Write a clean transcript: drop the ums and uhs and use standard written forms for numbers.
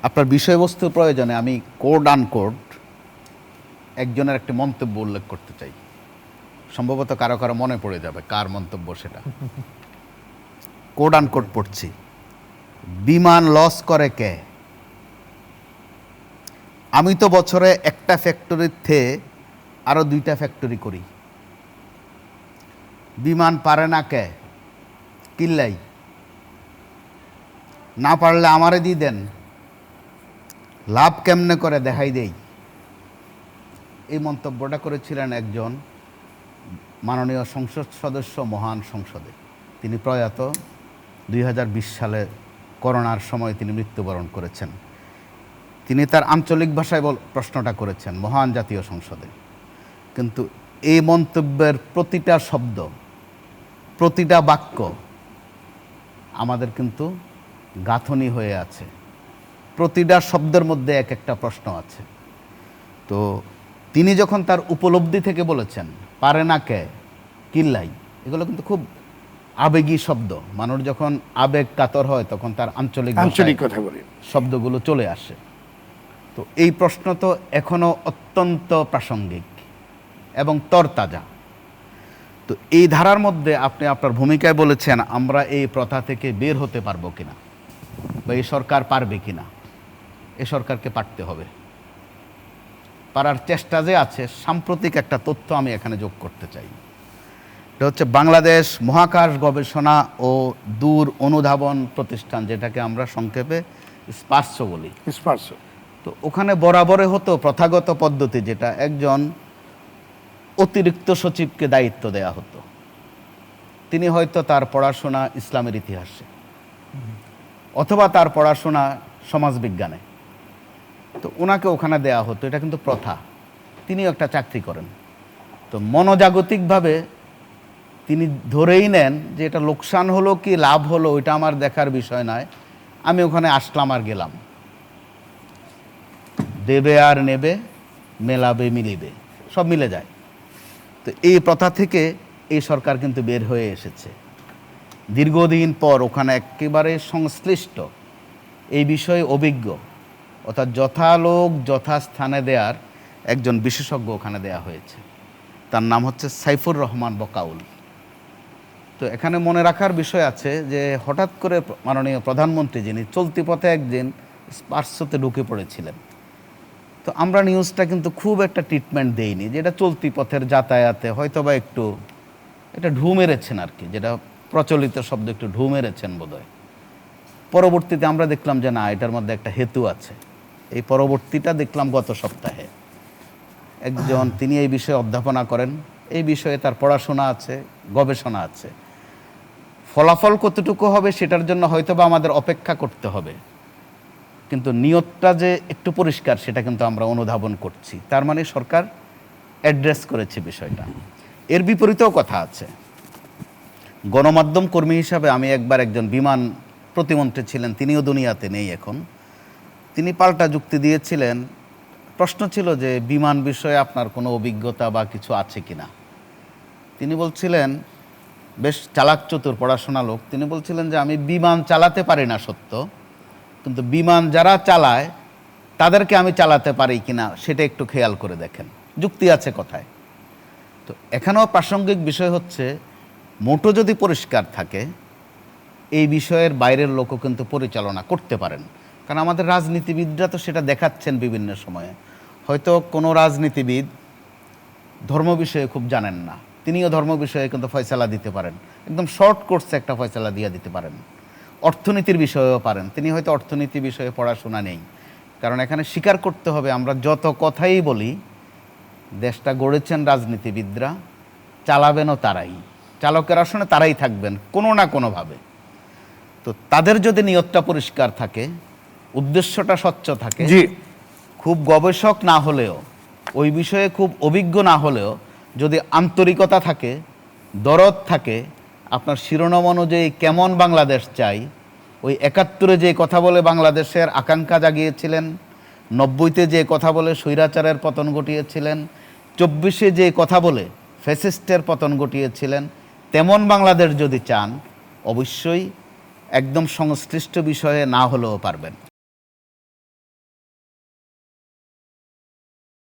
আপনার বিষয়বস্তু প্রয়োজনে আমি কোড আনকোড একজনের একটি মন্তব্য উল্লেখ করতে চাই। সম্ভবত কারো কারো মনে পড়ে যাবে কার মন্তব্য সেটা। কোড আনকোড পড়ছি। বিমান লস করে কে? আমি তো বছরে একটা ফ্যাক্টরির থেকে আরো 2টা ফ্যাক্টরি করি। বিমান পারে না কে? কিল্লাই না পারলে আমারে দিয়ে দেন, লাভ কেমনে করে দেখাই দেই। এই মন্তব্যটা করেছিলেন একজন মাননীয় সংসদ সদস্য মহান সংসদে। তিনি প্রয়াত 2020 সালে করোনার সময় তিনি মৃত্যুবরণ করেছেন। তিনি তার আঞ্চলিক ভাষায় প্রশ্নটা করেছেন মহান জাতীয় সংসদে। কিন্তু এই মন্তব্যের প্রতিটা শব্দ, প্রতিটা বাক্য আমাদের কিন্তু গাঁথনি হয়ে আছে। প্রতিটা শব্দের মধ্যে এক একটা প্রশ্ন আছে। তো তিনি যখন তার উপলব্ধি থেকে বলেছেন পারে না কে, কিল্লাই, এগুলো কিন্তু খুব আবেগী শব্দ। মানুষ যখন আবেগ কাতর হয় তখন তার আঞ্চলিক কথা বলি, শব্দগুলো চলে আসে। তো এই প্রশ্ন তো এখনো অত্যন্ত প্রাসঙ্গিক এবং তরতাজা। তো এই ধারার মধ্যে আপনি আপনার ভূমিকায় বলেছেন আমরা এই প্রথা থেকে বের হতে পারবো কিনা, বা এই সরকার পারবে কিনা। এ সরকারকে পারতে হবে। পারার চেষ্টা যে আছে, সাম্প্রতিক একটা তথ্য আমি এখানে যোগ করতে চাই। এটা হচ্ছে বাংলাদেশ মহাকাশ গবেষণা ও দূর অনুধাবন প্রতিষ্ঠান, যেটাকে আমরা সংক্ষেপে স্পারসো বলি। স্পারসো। তো ওখানে বরাবরে হতো প্রথাগত পদ্ধতি, যেটা একজন অতিরিক্ত সচিবকে দায়িত্ব দেয়া হতো। তিনি হয়তো তার পড়াশোনা ইসলামের ইতিহাসে, অথবা তার পড়াশোনা সমাজবিজ্ঞানে, তো ওনাকে ওখানে দেয়া হতো। এটা কিন্তু প্রথা। তিনিও একটা চাকরি করেন। তো মনোজাগতিকভাবে তিনি ধরেই নেন যে এটা লোকসান হলো কি লাভ হলো ওইটা আমার দেখার বিষয় নয়, আমি ওখানে আসলাম আর গেলাম, দেবে আর নেবে, মেলাবে মিলিবে, সব মিলে যায়। তো এই প্রথা থেকে এই সরকার কিন্তু বের হয়ে এসেছে। দীর্ঘদিন পর ওখানে একেবারে সংশ্লিষ্ট, এই বিষয়ে অভিজ্ঞ, অর্থাৎ যথালোক যথাস্থানে দেওয়ার একজন বিশেষজ্ঞ ওখানে দেয়া হয়েছে। তার নাম হচ্ছে সাইফুর রহমান বকাউল। তো এখানে মনে রাখার বিষয় আছে যে হঠাৎ করে মাননীয় প্রধানমন্ত্রী, যিনি চলতি পথে একদিন স্পারসোতে ঢুকে পড়েছিলেন, তো আমরা নিউজটা কিন্তু খুব একটা ট্রিটমেন্ট দেইনি, যে এটা চলতি পথের যাতায়াতে হয়তো বা একটু এটা ঢু মেরেছেন আর কি, যেটা প্রচলিত শব্দ, একটু ঢু মেরেছেন বোধহয়। পরবর্তীতে আমরা দেখলাম যে না, এটার মধ্যে একটা হেতু আছে। এই পরবর্তীটা দেখলাম গত সপ্তাহে। একজন তিনি এই বিষয়ে অধ্যাপনা করেন, এই বিষয়ে তার পড়াশোনা আছে, গবেষণা আছে। ফলাফল কতটুকু হবে সেটার জন্য হয়তো বা আমাদের অপেক্ষা করতে হবে, কিন্তু নিয়তটা যে একটু পরিষ্কার সেটা কিন্তু আমরা অনুধাবন করছি। তার মানে সরকার অ্যাড্রেস করেছে বিষয়টা। এর বিপরীতেও কথা আছে। গণমাধ্যম কর্মী হিসাবে আমি একবার একজন বিমান প্রতিমন্ত্রী ছিলেন, তিনিও দুনিয়াতে নেই এখন, তিনি পাল্টা যুক্তি দিয়েছিলেন। প্রশ্ন ছিল যে বিমান বিষয়ে আপনার কোনো অভিজ্ঞতা বা কিছু আছে কিনা। তিনি বলছিলেন, বেশ চালাক চতুর পড়াশোনা লোক, তিনি বলছিলেন যে আমি বিমান চালাতে পারি না সত্য, কিন্তু বিমান যারা চালায় তাদেরকে আমি চালাতে পারি কিনা সেটা একটু খেয়াল করে দেখেন। যুক্তি আছে কথায়। তো এখানেও প্রাসঙ্গিক বিষয় হচ্ছে, মোটো যদি পরিষ্কার থাকে এই বিষয়ের বাইরের লোকও কিন্তু পরিচালনা করতে পারেন। কারণ আমাদের রাজনীতিবিদরা তো সেটা দেখাচ্ছেন বিভিন্ন সময়ে। হয়তো কোনো রাজনীতিবিদ ধর্ম বিষয়ে খুব জানেন না, তিনিও ধর্ম বিষয়ে কিন্তু ফয়সালা দিতে পারেন, একদম শর্ট কোর্সে একটা ফয়সালা দিয়ে দিতে পারেন। অর্থনীতির বিষয়েও পারেন, তিনি হয়তো অর্থনীতি বিষয়ে পড়াশোনা নেই। কারণ এখানে স্বীকার করতে হবে, আমরা যত কথাই বলি, দেশটা গড়েছেন রাজনীতিবিদরা, চালাবেনও তারাই, চালকের আসনে তারাই থাকবেন কোনো না কোনোভাবে। তো তাদের যদি নিয়তটা পরিষ্কার থাকে, উদ্দেশ্যটা স্বচ্ছ থাকে, খুব গবেষক না হলেও, ওই বিষয়ে খুব অভিজ্ঞ না হলেও, যদি আন্তরিকতা থাকে, দরদ থাকে, আপনার শিরোনাম অনুযায়ী কেমন বাংলাদেশ চাই, ওই 71-এ যে কথা বলে বাংলাদেশের আকাঙ্ক্ষা জাগিয়েছিলেন, 90-তে যে কথা বলে স্বৈরাচারের পতন ঘটিয়েছিলেন, 24-এ যে কথা বলে ফ্যাসিস্টের পতন ঘটিয়েছিলেন, তেমন বাংলাদেশ যদি চান, অবশ্যই একদম সংশ্লিষ্ট বিষয়ে না হলেও পারবেন।